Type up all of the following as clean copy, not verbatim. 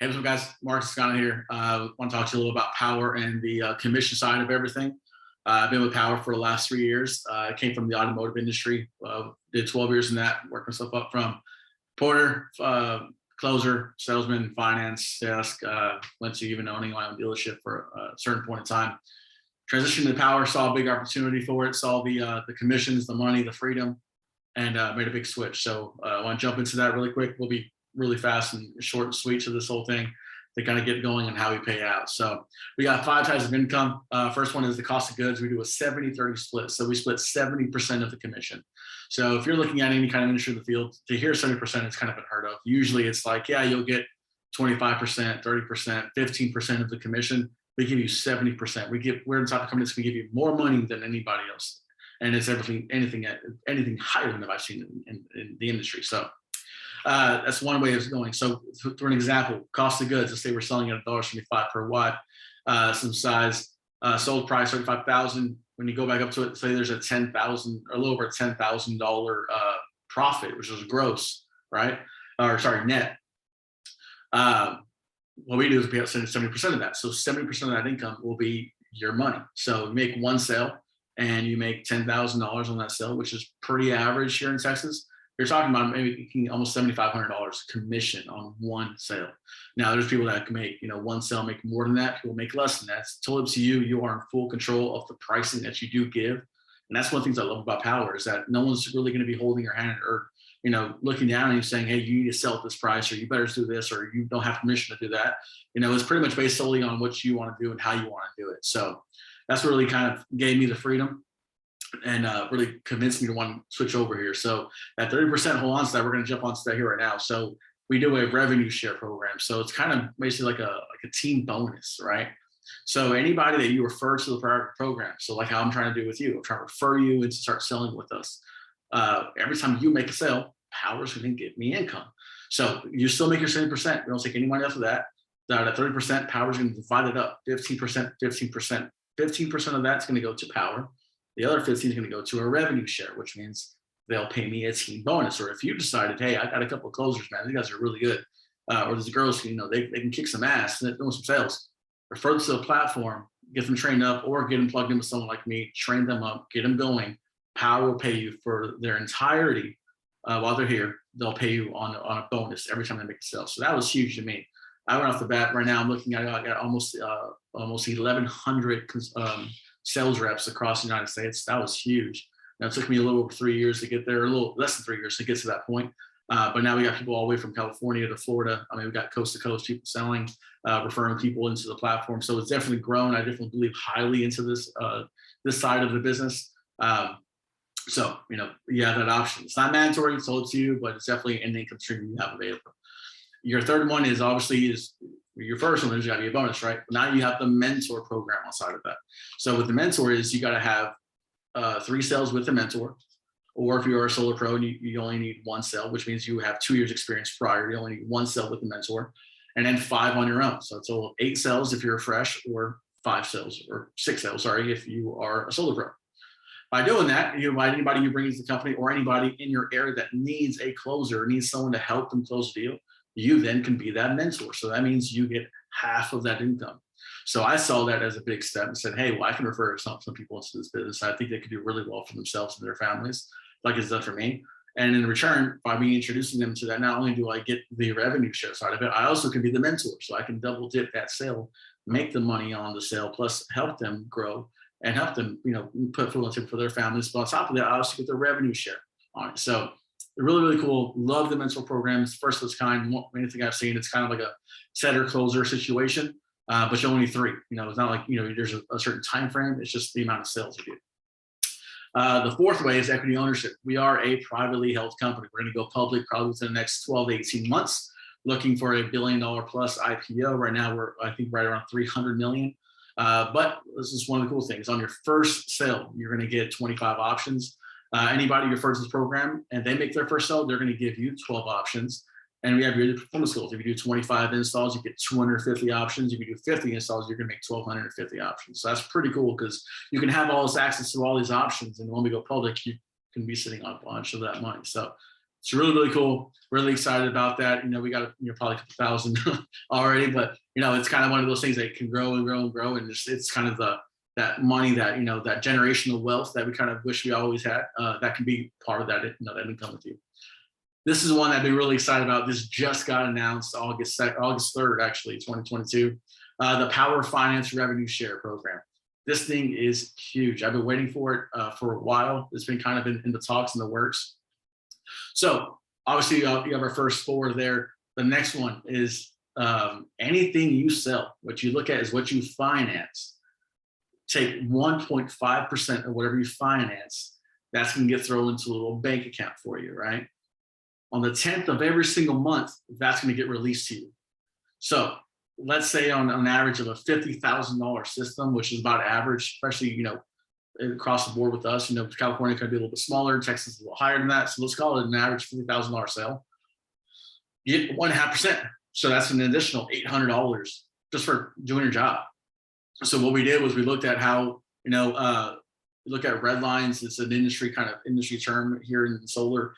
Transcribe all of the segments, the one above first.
Hey, what's up, guys? Mark Scott here. Want to talk to you a little about Powur and the commission side of everything. I've been with Powur for the last 3 years. I came from the automotive industry, did 12 years in that, worked myself up from porter, closer, salesman, finance, desk, went to even owning my own dealership for a certain point in time. Transitioned to Powur, saw a big opportunity for it, saw the commissions, the money, the freedom, and made a big switch. So I want to jump into that really quick. We'll be really fast and short and sweet to this whole thing to kind of get going and how we pay out. So we got 5 types of income. First one is the cost of goods. We do a 70-30 split. So we split 70% of the commission. So if you're looking at any kind of industry in the field, to hear 70% is kind of unheard of. Usually it's like, yeah, you'll get 25%, 30%, 15% of the commission. We give you 70%. We're the type of company that's going to give you more money than anybody else. And it's anything higher than I've seen in the industry. So that's one way of going. So for an example, cost of goods, let's say we're selling at $1.75 per watt, some size, sold price $35,000. When you go back up to it, say there's a $10,000 or a little over $10,000 profit, which is gross, right? Or sorry, net. What we do is pay out 70% of that. So 70% of that income will be your money. So you make one sale and you make $10,000 on that sale, which is pretty average here in Texas. You're talking about maybe making almost $7,500 commission on one sale. Now, there's people that can make, one sale make more than that. People make less than that. It's totally up to you. You are in full control of the pricing that you do give. And that's one of the things I love about Powur is that no one's really going to be holding your hand or, looking down and you saying, hey, you need to sell at this price, or you better do this, or you don't have permission to do that. It's pretty much based solely on what you want to do and how you want to do it. So that's what really kind of gave me the freedom and really convinced me to want to switch over here. So at 30%, hold on to that. We're going to jump onto that here right now. So we do a revenue share program. So it's kind of basically like a team bonus, right? So anybody that you refer to the program, so like how I'm trying to do with you, I'm trying to refer you and to start selling with us. Every time you make a sale, Powur's going to give me income. So you still make your 70%. We don't take any money off of that. At 30%, Powur's going to divide it up, 15%, 15%. 15% of that's going to go to Powur. The other 15 is going to go to a revenue share, which means they'll pay me a team bonus. Or if you decided, hey, I got a couple of closers, man, these guys are really good. Or these girls, they can kick some ass and doing some sales. Refer them to the platform, get them trained up, or get them plugged in with someone like me, train them up, get them going. Powur will pay you for their entirety while they're here. They'll pay you on a bonus every time they make a sale. So that was huge to me. I went off the bat. Right now, I'm looking at I got almost 1,100 sales reps across the United States. That was huge. Now it took me a little over 3 years to get there, a little less than 3 years to get to that point. But now we got people all the way from California to Florida. I mean, we got coast to coast people selling, referring people into the platform. So it's definitely grown. I definitely believe highly into this side of the business. So, you have that option. It's not mandatory, it's all up to you, but it's definitely an income stream you have available. Your third one is obviously your first one is you got to be a bonus, right? Now you have the mentor program outside of that. So with the mentor is you got to have 3 sales with the mentor, or if you're a solar pro and you only need 1 sale, which means you have 2 years experience prior, you only need 1 sale with the mentor, and then 5 on your own. So it's all 8 sales if you're fresh, or 5 sales or 6 sales, sorry, if you are a solar pro. By doing that, you invite anybody you bring into the company or anybody in your area that needs a closer, needs someone to help them close the deal. You then can be that mentor. So that means you get half of that income. So I saw that as a big step and said, hey, well, I can refer some people into this business. I think they could do really well for themselves and their families, like it's done for me. And in return, by me introducing them to that, not only do I get the revenue share side of it, I also can be the mentor. So I can double dip that sale, make the money on the sale, plus help them grow and help them, put food on the table for their families. But on top of that, I also get the revenue share on it. So really, really cool. Love the mentor programs. First of its kind. Anything I've seen, it's kind of like a setter closer situation, but you only need 3. It's not like there's a certain time frame. It's just the amount of sales you do. The fourth way is equity ownership. We are a privately held company. We're going to go public probably within the next 12 to 18 months, looking for a $1 billion plus IPO. Right now, we're I think right around 300 million. But this is one of the cool things. On your first sale, you're going to get 25 options. Anybody who refers to this program and they make their first sale, they're going to give you 12 options. And we have your performance goals. If you do 25 installs, you get 250 options. If you do 50 installs, you're going to make 1,250 options. So that's pretty cool because you can have all this access to all these options. And when we go public, you can be sitting on a bunch of that money. So it's really, really cool. Really excited about that. You know, we got, probably a couple thousand already, but it's kind of one of those things that can grow and grow and grow. And it's kind of that money that, that generational wealth that we kind of wish we always had, that can be part of that, that income with you. This is one I've been really excited about. This just got announced August 3rd, actually, 2022. The Powur Finance Revenue Share Program. This thing is huge. I've been waiting for it for a while. It's been kind of in the talks, in the works. So obviously you have our first 4 there. The next one is anything you sell. What you look at is what you finance. Take 1.5% of whatever you finance. That's going to get thrown into a little bank account for you, right? On the 10th of every single month, that's going to get released to you. So let's say on an average of a $50,000 system, which is about average, especially, across the board with us, California could be a little bit smaller, Texas is a little higher than that. So let's call it an average $50,000 sale. You get 1.5%. So that's an additional $800 just for doing your job. So what we did was we looked at how, look at red lines. It's an industry term here in solar.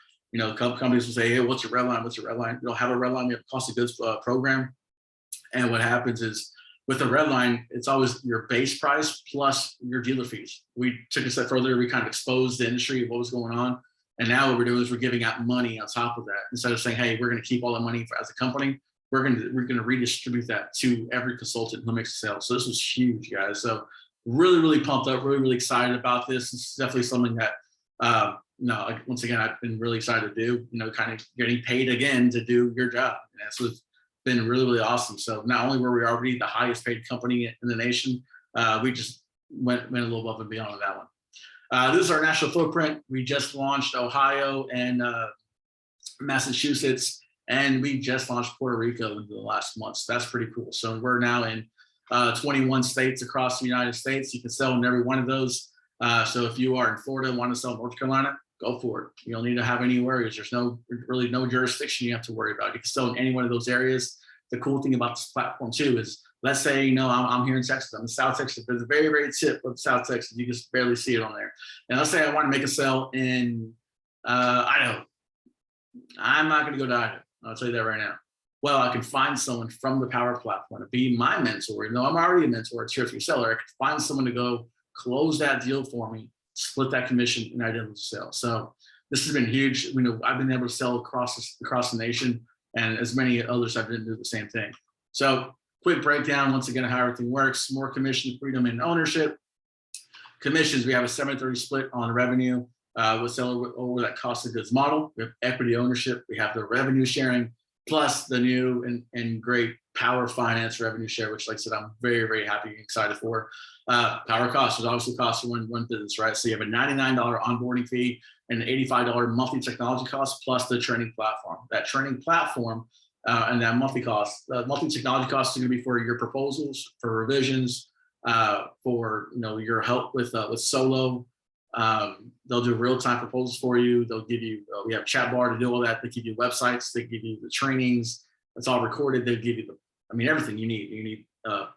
Companies will say, hey, what's your red line? What's your red line? We don't have a red line. We have a cost of goods program. And what happens is with the red line, it's always your base price plus your dealer fees. We took a step further. We kind of exposed the industry of what was going on. And now what we're doing is we're giving out money on top of that. Instead of saying, hey, we're going to keep all the money as a company, we're going to redistribute that to every consultant who makes a sale. So this was huge, guys. So really, really pumped up, really, really excited about this. It's definitely something that, once again, I've been really excited to do, kind of getting paid again to do your job. And that's what's been really, really awesome. So not only were we already the highest paid company in the nation, we just went a little above and beyond on that one. This is our national footprint. We just launched Ohio and Massachusetts, and we just launched Puerto Rico in the last month. So that's pretty cool. So we're now in 21 states across the United States. You can sell in every one of those. So if you are in Florida and want to sell in North Carolina, go for it. You don't need to have any worries. There's really no jurisdiction you have to worry about. You can sell in any one of those areas. The cool thing about this platform too is, let's say, I'm here in Texas, I'm in South Texas. There's a very, very tip of South Texas. You just barely see it on there. And let's say I want to make a sale in Idaho. I'm not going to go to Idaho. I'll tell you that right now. Well, I can find someone from the Powur platform to be my mentor. Even though I'm already a mentor, it's here for your seller. I can find someone to go close that deal for me, split that commission, and identify sale. So this has been huge. I've been able to sell across the nation, and as many others have been do the same thing. So quick breakdown, once again, how everything works. More commission, freedom, and ownership. Commissions, we have a 70-30 split on revenue. We'll sell over that cost of goods model. We have equity ownership. We have the revenue sharing, plus the new and great Powur Finance revenue share, which, like I said, I'm very, very happy and excited for. Powur costs is obviously cost of one business, right? So you have a $99 onboarding fee and an $85 monthly technology cost, plus the training platform. That training platform and that monthly cost, monthly technology costs are going to be for your proposals, for revisions, for your help with solo. They'll do real-time proposals for you. They'll give you, we have chat bar to do all that. They give you websites. They give you the trainings. It's all recorded. They give you everything you need. You need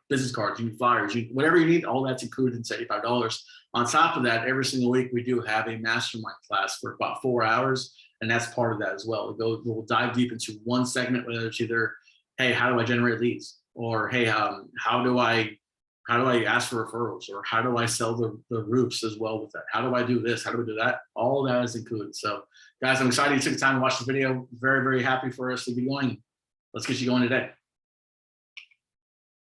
business cards, you need flyers, whatever you need, all that's included in $75. On top of that, every single week, we do have a mastermind class for about 4 hours. And that's part of that as well. We'll dive deep into one segment, whether it's either, hey, how do I generate leads? Or, hey, how do I ask for referrals? Or how do I sell the roofs as well with that? How do I do this? How do we do that? All of that is included. So guys, I'm excited you took the time to watch the video. Very, very happy for us to be going. Let's get you going today.